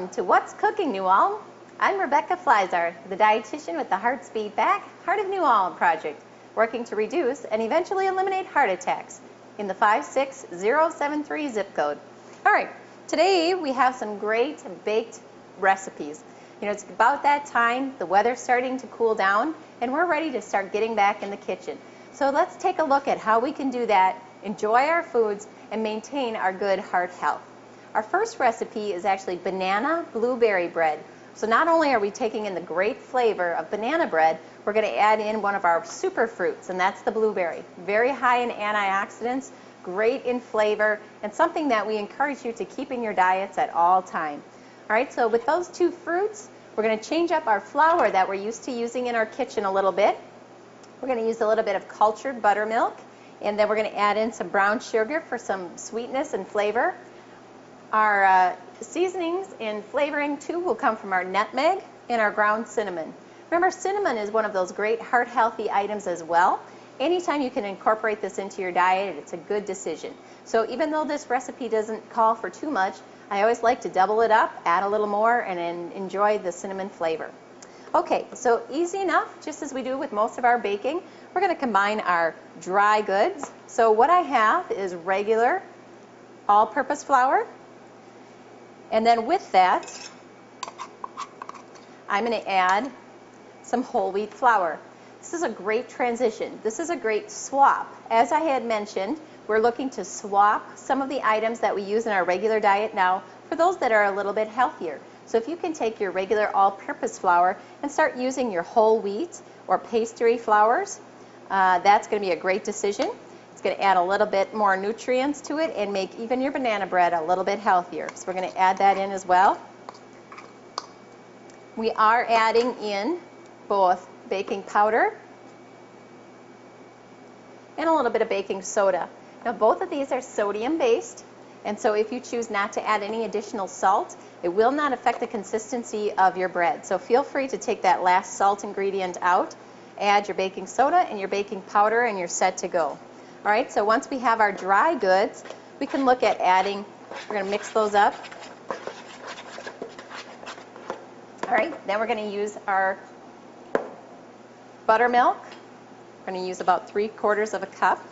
Welcome to What's Cooking, New Ulm. I'm Rebecca Fliszar, the dietitian with the Heart Speed Back, Heart of New Ulm project, working to reduce and eventually eliminate heart attacks in the 56073 zip code. All right, today we have some great baked recipes. You know, it's about that time, the weather's starting to cool down, and we're ready to start getting back in the kitchen. So let's take a look at how we can do that, enjoy our foods, and maintain our good heart health. Our first recipe is actually banana blueberry bread. So not only are we taking in the great flavor of banana bread, we're going to add in one of our super fruits, and that's the blueberry. Very high in antioxidants, great in flavor, and something that we encourage you to keep in your diets at all time. All right, so with those two fruits, we're going to change up our flour that we're used to using in our kitchen a little bit. We're going to use a little bit of cultured buttermilk, and then we're going to add in some brown sugar for some sweetness and flavor. Our seasonings and flavoring too will come from our nutmeg and our ground cinnamon. Remember, cinnamon is one of those great heart healthy items as well. Anytime you can incorporate this into your diet, it's a good decision. So even though this recipe doesn't call for too much, I always like to double it up, add a little more, and then enjoy the cinnamon flavor. Okay, so easy enough, just as we do with most of our baking, we're going to combine our dry goods. So what I have is regular all-purpose flour. And then with that, I'm going to add some whole wheat flour. This is a great transition. This is a great swap. As I had mentioned, we're looking to swap some of the items that we use in our regular diet now for those that are a little bit healthier. So if you can take your regular all-purpose flour and start using your whole wheat or pastry flours, that's going to be a great decision. It's going to add a little bit more nutrients to it and make even your banana bread a little bit healthier. So we're going to add that in as well. We are adding in both baking powder and a little bit of baking soda. Now both of these are sodium based, and so if you choose not to add any additional salt, it will not affect the consistency of your bread. So feel free to take that last salt ingredient out, add your baking soda and your baking powder, and you're set to go. All right, so once we have our dry goods, we can look at adding, we're going to mix those up. All right, then we're going to use our buttermilk. We're going to use about 3/4 of a cup.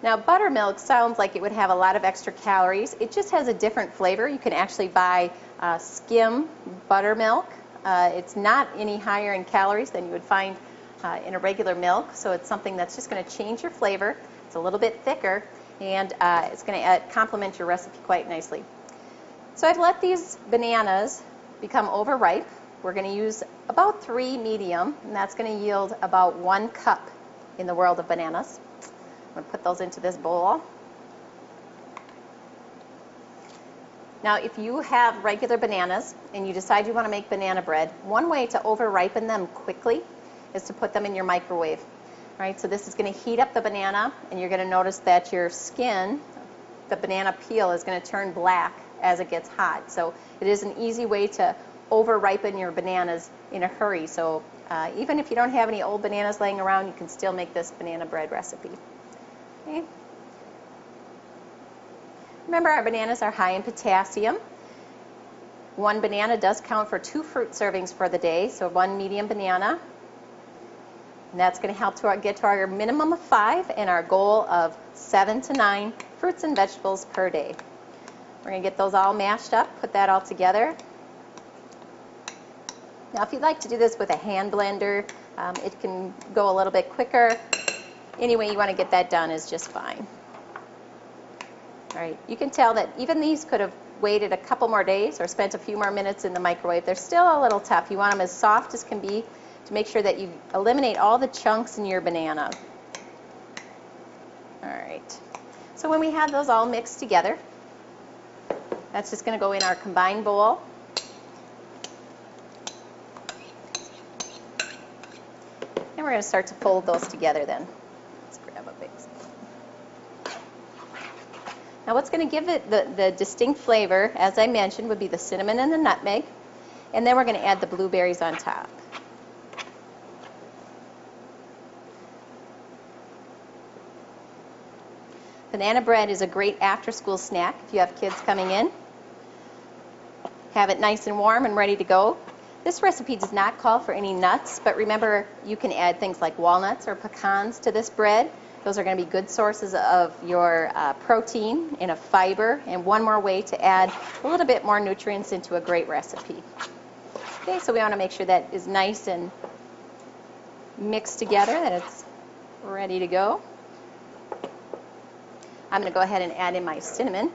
Now, buttermilk sounds like it would have a lot of extra calories. It just has a different flavor. You can actually buy skim buttermilk. It's not any higher in calories than you would find in a regular milk, so it's something that's just going to change your flavor. It's a little bit thicker, and it's going to complement your recipe quite nicely. So I've let these bananas become overripe. We're going to use about 3 medium, and that's going to yield about 1 cup in the world of bananas. I'm going to put those into this bowl. Now, if you have regular bananas and you decide you want to make banana bread, one way to over-ripen them quickly is to put them in your microwave. All right, so this is going to heat up the banana, and you're going to notice that your skin, the banana peel, is going to turn black as it gets hot. So it is an easy way to over-ripen your bananas in a hurry. So even if you don't have any old bananas laying around, you can still make this banana bread recipe. Okay. Remember, our bananas are high in potassium. 1 banana does count for 2 fruit servings for the day, so 1 medium banana. And that's going to help to get to our minimum of 5 and our goal of 7 to 9 fruits and vegetables per day. We're going to get those all mashed up, put that all together. Now, if you'd like to do this with a hand blender, it can go a little bit quicker. Any way you want to get that done is just fine. All right, you can tell that even these could have waited a couple more days or spent a few more minutes in the microwave. They're still a little tough. You want them as soft as can be to make sure that you eliminate all the chunks in your banana. All right, so when we have those all mixed together, that's just going to go in our combined bowl. And we're going to start to fold those together then. Let's grab a big spoon. Now what's going to give it the distinct flavor, as I mentioned, would be the cinnamon and the nutmeg. And then we're going to add the blueberries on top. Banana bread is a great after-school snack if you have kids coming in. Have it nice and warm and ready to go. This recipe does not call for any nuts, but remember you can add things like walnuts or pecans to this bread. Those are going to be good sources of your protein and of fiber, and one more way to add a little bit more nutrients into a great recipe. Okay, so we want to make sure that is nice and mixed together, that it's ready to go. I'm going to go ahead and add in my cinnamon.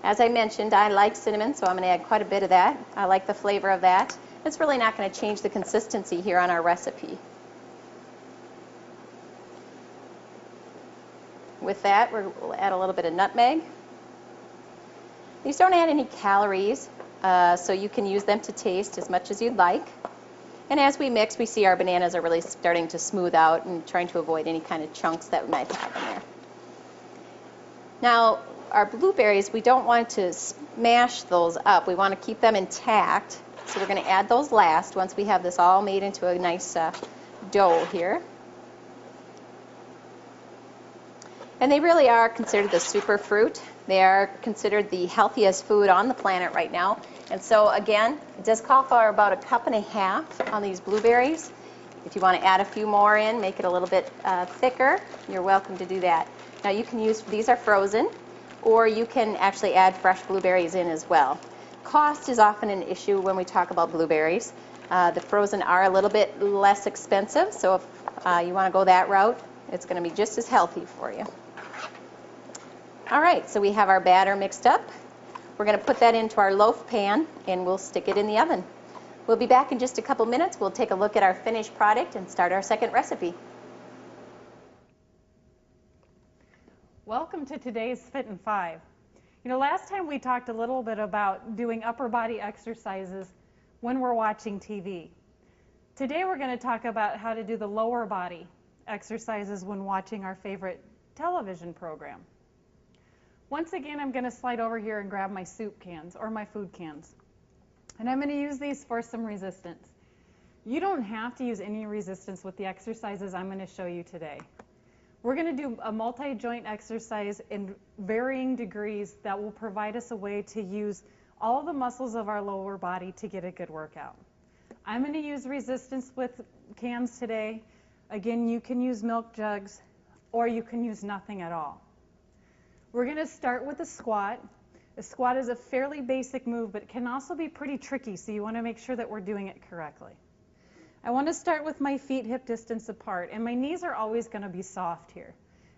As I mentioned, I like cinnamon, so I'm going to add quite a bit of that. I like the flavor of that. It's really not going to change the consistency here on our recipe. With that, we'll add a little bit of nutmeg. These don't add any calories, so you can use them to taste as much as you'd like. And as we mix, we see our bananas are really starting to smooth out and trying to avoid any kind of chunks that we might have in there. Now, our blueberries, we don't want to smash those up. We want to keep them intact, so we're going to add those last once we have this all made into a nice dough here. And they really are considered the superfruit. They are considered the healthiest food on the planet right now. And so again, it does call for about 1.5 cups on these blueberries. If you want to add a few more in, make it a little bit thicker, you're welcome to do that. Now you can use, these are frozen, or you can actually add fresh blueberries in as well. Cost is often an issue when we talk about blueberries. The frozen are a little bit less expensive, so if you want to go that route, it's going to be just as healthy for you. All right, so we have our batter mixed up. We're going to put that into our loaf pan and we'll stick it in the oven. We'll be back in just a couple minutes. We'll take a look at our finished product and start our second recipe. Welcome to today's Fit in 5. You know, last time we talked a little bit about doing upper body exercises when we're watching TV. Today we're going to talk about how to do the lower body exercises when watching our favorite television program. Once again, I'm going to slide over here and grab my soup cans or my food cans. And I'm going to use these for some resistance. You don't have to use any resistance with the exercises I'm going to show you today. We're going to do a multi-joint exercise in varying degrees that will provide us a way to use all the muscles of our lower body to get a good workout. I'm going to use resistance with cans today. Again, you can use milk jugs or you can use nothing at all. We're going to start with a squat. A squat is a fairly basic move, but it can also be pretty tricky, so you want to make sure that we're doing it correctly. I want to start with my feet hip distance apart, and my knees are always going to be soft here.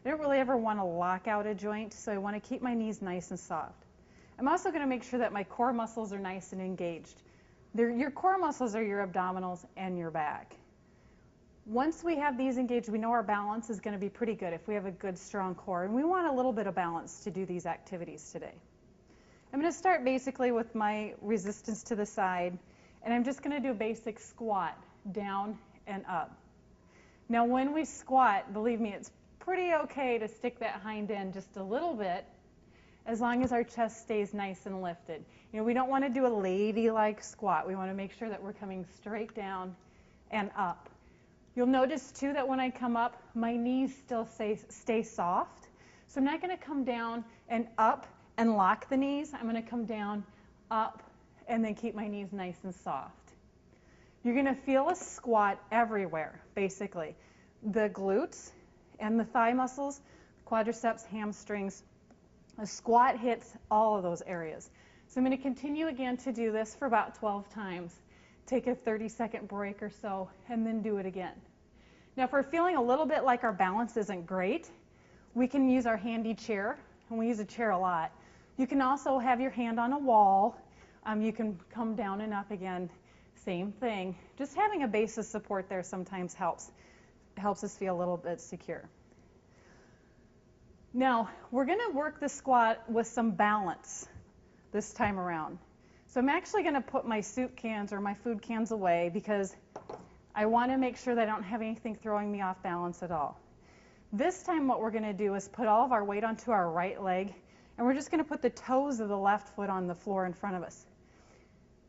I don't really ever want to lock out a joint, so I want to keep my knees nice and soft. I'm also going to make sure that my core muscles are nice and engaged. Your core muscles are your abdominals and your back. Once we have these engaged, we know our balance is going to be pretty good if we have a good, strong core, and we want a little bit of balance to do these activities today. I'm going to start basically with my resistance to the side, and I'm just going to do a basic squat, down and up. Now when we squat, believe me, it's pretty okay to stick that hind end just a little bit, as long as our chest stays nice and lifted. You know, we don't want to do a lady-like squat. We want to make sure that we're coming straight down and up. You'll notice too that when I come up, my knees still stay soft. So I'm not going to come down and up and lock the knees. I'm going to come down, up, and then keep my knees nice and soft. You're going to feel a squat everywhere, basically. The glutes and the thigh muscles, quadriceps, hamstrings. A squat hits all of those areas. So I'm going to continue again to do this for about 12 times. Take a 30-second break or so, and then do it again. Now, if we're feeling a little bit like our balance isn't great, we can use our handy chair, and we use a chair a lot. You can also have your hand on a wall. You can come down and up again, same thing. Just having a base of support there sometimes helps us feel a little bit secure. Now, we're going to work the squat with some balance this time around. So I'm actually going to put my soup cans or my food cans away because I want to make sure that I don't have anything throwing me off balance at all. This time what we're going to do is put all of our weight onto our right leg, and we're just going to put the toes of the left foot on the floor in front of us.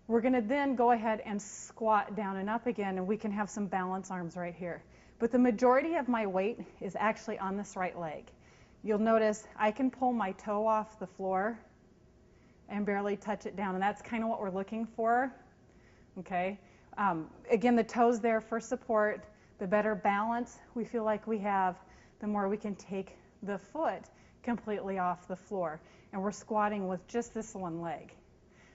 We're going to then go ahead and squat down and up again, and we can have some balance arms right here. But the majority of my weight is actually on this right leg. you'll notice I can pull my toe off the floor and barely touch it down, and that's kind of what we're looking for, okay? Again, the toe's there for support. The better balance we feel like we have, the more we can take the foot completely off the floor. And we're squatting with just this one leg.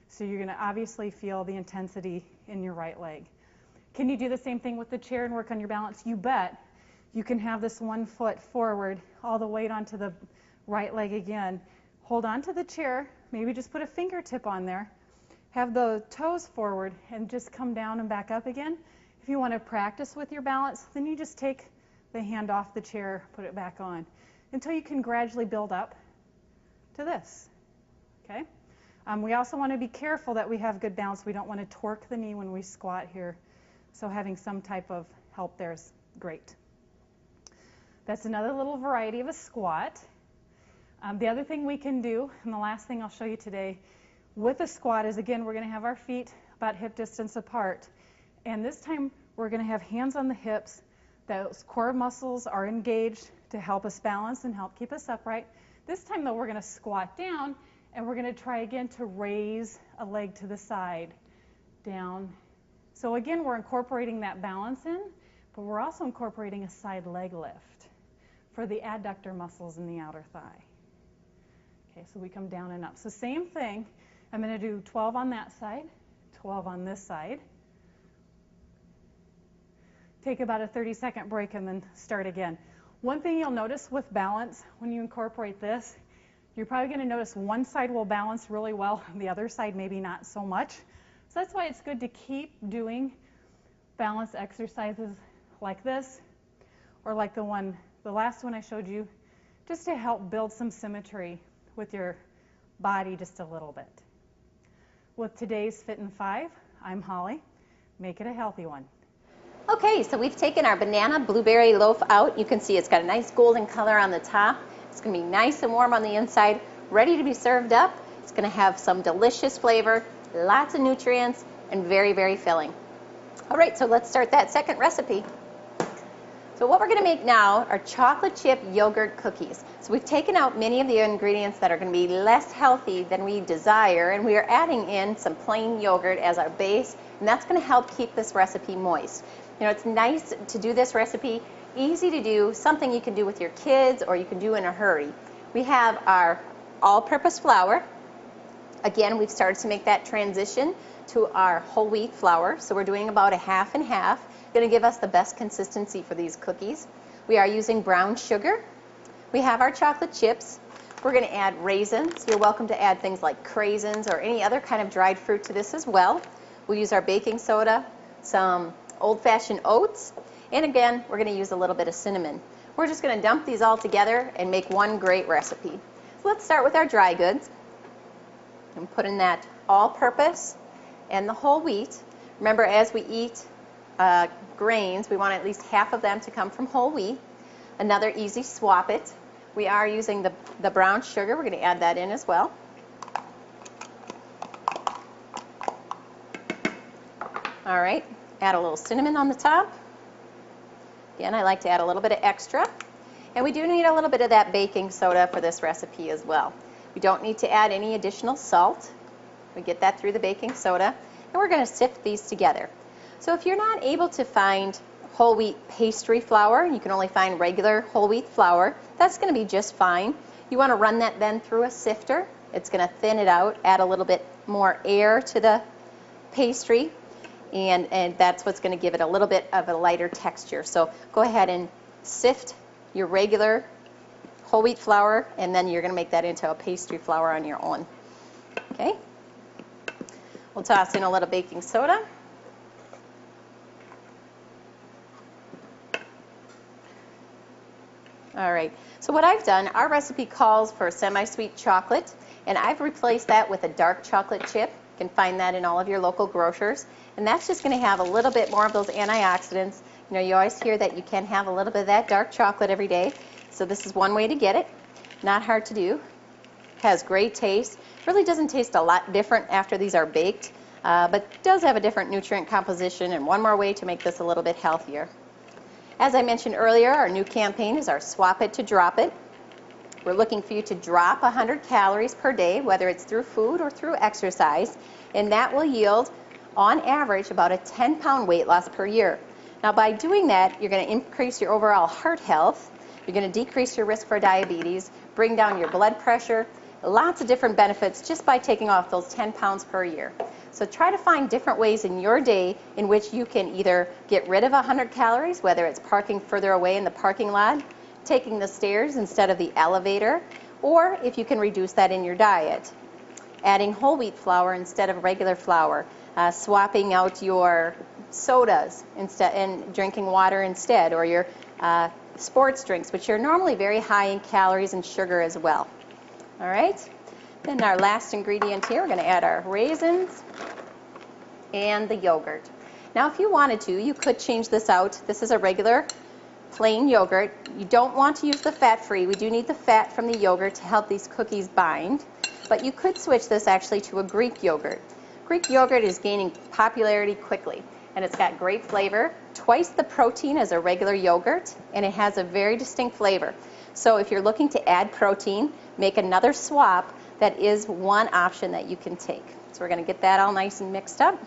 So you're going to obviously feel the intensity in your right leg. Can you do the same thing with the chair and work on your balance? You bet. You can have this one foot forward, all the weight onto the right leg again. Hold on to the chair, maybe just put a fingertip on there. Have the toes forward and just come down and back up again. If you want to practice with your balance, then you just take the hand off the chair, put it back on, until you can gradually build up to this, okay? We also want to be careful that we have good balance. We don't want to torque the knee when we squat here, so having some type of help there is great. That's another little variety of a squat. The other thing we can do, and the last thing I'll show you today, with a squat is, again, we're going to have our feet about hip distance apart. And this time, we're going to have hands on the hips. Those core muscles are engaged to help us balance and help keep us upright. This time, though, we're going to squat down, and we're going to try again to raise a leg to the side, down. So again, we're incorporating that balance in, but we're also incorporating a side leg lift for the adductor muscles in the outer thigh. Okay, so we come down and up. So same thing. I'm going to do 12 on that side, 12 on this side. Take about a 30-second break and then start again. One thing you'll notice with balance when you incorporate this, you're probably going to notice one side will balance really well, and the other side maybe not so much. So that's why it's good to keep doing balance exercises like this, or like the last one I showed you, just to help build some symmetry with your body just a little bit. With today's Fit in 5, I'm Holly. Make it a healthy one. Okay, so we've taken our banana blueberry loaf out. You can see it's got a nice golden color on the top. It's going to be nice and warm on the inside, ready to be served up. It's going to have some delicious flavor, lots of nutrients, and very, very filling. All right, so let's start that second recipe. So what we're going to make now are chocolate chip yogurt cookies. So we've taken out many of the ingredients that are going to be less healthy than we desire, and we are adding in some plain yogurt as our base, and that's going to help keep this recipe moist. You know, it's nice to do this recipe, easy to do, something you can do with your kids or you can do in a hurry. We have our all-purpose flour. Again, we've started to make that transition to our whole wheat flour, so we're doing about a half and half. Going to give us the best consistency for these cookies. We are using brown sugar. We have our chocolate chips. We're going to add raisins. You're welcome to add things like craisins or any other kind of dried fruit to this as well. We'll use our baking soda, some old-fashioned oats, and again, we're going to use a little bit of cinnamon. We're just going to dump these all together and make one great recipe. So let's start with our dry goods. And put in that all-purpose and the whole wheat. Remember, as we eat grains, we want at least half of them to come from whole wheat. Another easy swap it. We are using the brown sugar. We're going to add that in as well. All right, add a little cinnamon on the top. Again, I like to add a little bit of extra. And we do need a little bit of that baking soda for this recipe as well. We don't need to add any additional salt. We get that through the baking soda. And we're going to sift these together. So if you're not able to find whole wheat pastry flour, you can only find regular whole wheat flour, that's going to be just fine. You want to run that then through a sifter. It's going to thin it out, add a little bit more air to the pastry, and that's what's going to give it a little bit of a lighter texture. So go ahead and sift your regular whole wheat flour, and then you're going to make that into a pastry flour on your own. Okay? We'll toss in a little baking soda. All right, so what I've done, our recipe calls for semi-sweet chocolate, and I've replaced that with a dark chocolate chip. You can find that in all of your local grocers, and that's just going to have a little bit more of those antioxidants. You know, you always hear that you can have a little bit of that dark chocolate every day, so this is one way to get it. Not hard to do. Has great taste. Really doesn't taste a lot different after these are baked, but does have a different nutrient composition, and one more way to make this a little bit healthier. As I mentioned earlier, our new campaign is our Swap It to Drop It. We're looking for you to drop 100 calories per day, whether it's through food or through exercise, and that will yield, on average, about a 10-pound weight loss per year. Now, by doing that, you're going to increase your overall heart health, you're going to decrease your risk for diabetes, bring down your blood pressure, lots of different benefits just by taking off those 10 pounds per year. So try to find different ways in your day in which you can either get rid of 100 calories, whether it's parking further away in the parking lot, taking the stairs instead of the elevator, or if you can reduce that in your diet. Adding whole wheat flour instead of regular flour, swapping out your sodas instead and drinking water instead, or your sports drinks, which are normally very high in calories and sugar as well. All right, then our last ingredient here, we're going to add our raisins and the yogurt. Now, if you wanted to, you could change this out. This is a regular plain yogurt. You don't want to use the fat-free. We do need the fat from the yogurt to help these cookies bind, but you could switch this actually to a Greek yogurt. Greek yogurt is gaining popularity quickly, and it's got great flavor, twice the protein as a regular yogurt, and it has a very distinct flavor. So if you're looking to add protein, make another swap, that is one option that you can take. So we're going to get that all nice and mixed up.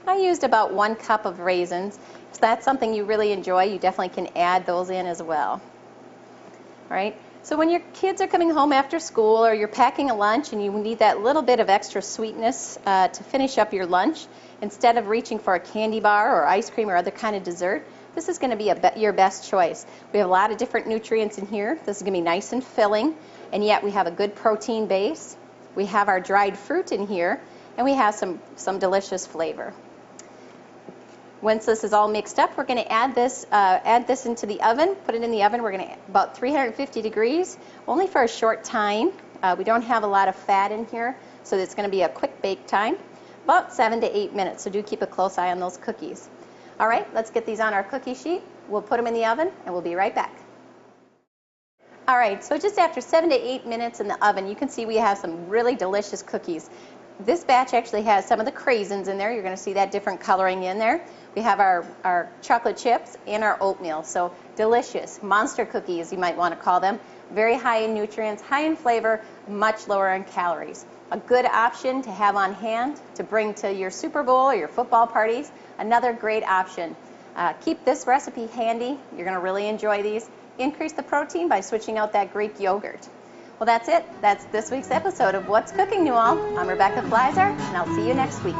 I used about 1 cup of raisins. If that's something you really enjoy, you definitely can add those in as well. All right. So when your kids are coming home after school, or you're packing a lunch and you need that little bit of extra sweetness to finish up your lunch, instead of reaching for a candy bar or ice cream or other kind of dessert, this is going to be your best choice. We have a lot of different nutrients in here. This is going to be nice and filling, and yet we have a good protein base. We have our dried fruit in here, and we have some delicious flavor. Once this is all mixed up, we're going to add this into the oven. Put it in the oven. We're going to about 350 degrees, only for a short time. We don't have a lot of fat in here, so it's going to be a quick bake time, about 7 to 8 minutes. So do keep a close eye on those cookies. All right, let's get these on our cookie sheet. We'll put them in the oven, and we'll be right back. All right, so just after 7 to 8 minutes in the oven, you can see we have some really delicious cookies. This batch actually has some of the craisins in there. You're going to see that different coloring in there. We have our chocolate chips and our oatmeal. So delicious monster cookies, you might want to call them. Very high in nutrients, high in flavor, much lower in calories. A good option to have on hand to bring to your Super Bowl or your football parties. Another great option. Keep this recipe handy. You're going to really enjoy these. Increase the protein by switching out that Greek yogurt. Well, that's it. That's this week's episode of What's Cooking, New All. I'm Rebecca Fliszar, and I'll see you next week.